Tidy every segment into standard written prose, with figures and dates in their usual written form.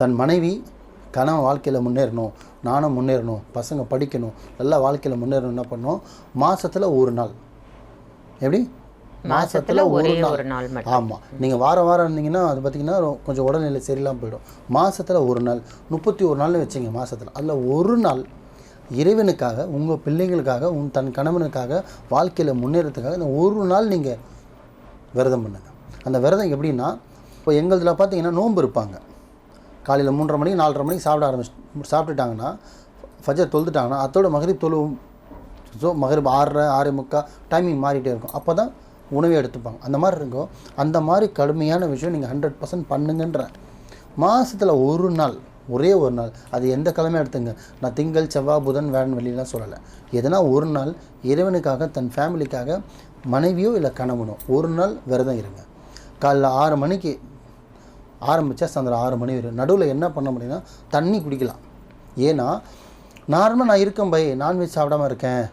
தன் மனைவி கணவன் வாழ்க்கையில் முன்னேறணும், நானும் முன்னேறணும், பசங்க படிக்கணும், நல்லா வாழ்க்கையில் முன்னேறணும். என்ன பண்ணோம், மாதத்தில் ஒரு நாள். எப்படி மாசத்துல ஒரே ஒரு நாள் மட்டும். ஆமாம், நீங்கள் வாரம் வாரம் இருந்தீங்கன்னா அது பார்த்திங்கன்னா கொஞ்சம் உடல்நிலை சரியில்லாமல் போயிடும். மாதத்தில் ஒரு நாள், 31 நாள்னு வச்சிங்க மாதத்தில். அதில் ஒரு நாள் இறைவனுக்காக, உங்கள் பிள்ளைங்களுக்காக, தன் கணவனுக்காக, வாழ்க்கையில் முன்னேறதுக்காக இந்த ஒரு நாள் நீங்கள் விரதம் பண்ணுங்கள். அந்த விரதம் எப்படின்னா, இப்போ எங்களதில் பார்த்தீங்கன்னா நோன்பு இருப்பாங்க. காலையில் 3:30 மணிக்கு 4:30 மணிக்கு சாப்பிட்டுட்டாங்கன்னா, ஃபஜர் தொழுதுட்டாங்கன்னா, அதோட மகரிப் மகரிப் 6:30 6:45 டைமிங் மாறிட்டே இருக்கும். அப்போ தான் உணவை எடுத்துப்பாங்க. அந்த மாதிரி இருக்கும். அந்த மாதிரி கடுமையான விஷயம் நீங்கள் 100% பண்ணுங்கன்ற. மாதத்தில் ஒரு நாள், ஒரே ஒரு நாள், அது எந்த கிழமையும் எடுத்துங்க. நான் திங்கள் செவ்வாய் புதன் வியாழன் வெள்ளிலாம் சொல்லலை. எதனா ஒரு நாள் இறைவனுக்காக, தன் ஃபேமிலிக்காக, மனைவியோ இல்லை கணவனோ ஒரு நாள் விரதம் இருங்க. காலைல 6 மணிக்கு ஆரம்பித்தா சாயந்தரம் 6 மணி வரும். நடுவில் என்ன பண்ண முடியும்னா தண்ணி குடிக்கலாம். ஏன்னா நார்மலாக நான் இருக்கேன் நான்வெஜ் சாப்பிடாமல் இருக்கேன்,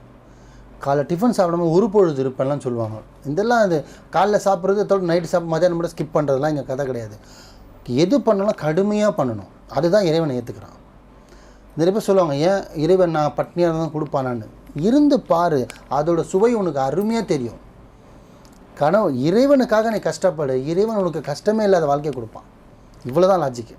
காலைல டிஃபன் சாப்பிடாம ஒரு பொழுது இருப்பேன்லாம் சொல்லுவாங்க. இதெல்லாம் அது காலைல சாப்பிட்றது தோடு நைட்டு மதியானம் மட்டும் ஸ்கிப் பண்ணுறதுலாம் இங்கே கதை கிடையாது. எது பண்ணாலும் கடுமையாக பண்ணணும். அதுதான் இறைவனை ஏற்றுக்கிறான். நிறைய பேர் சொல்லுவாங்க, ஏன் இறைவன் நான் பட்னியாக தான் கொடுப்பானான்னு. இருந்து பாரு, அதோட சுவை உனக்கு அருமையாக தெரியும். இறைவனுக்காக நீ கஷ்டப்படு, இறைவன் உனக்கு கஷ்டமே இல்லாத வாழ்க்கையை கொடுப்பான். இவ்வளோ தான் லாஜிக்கு.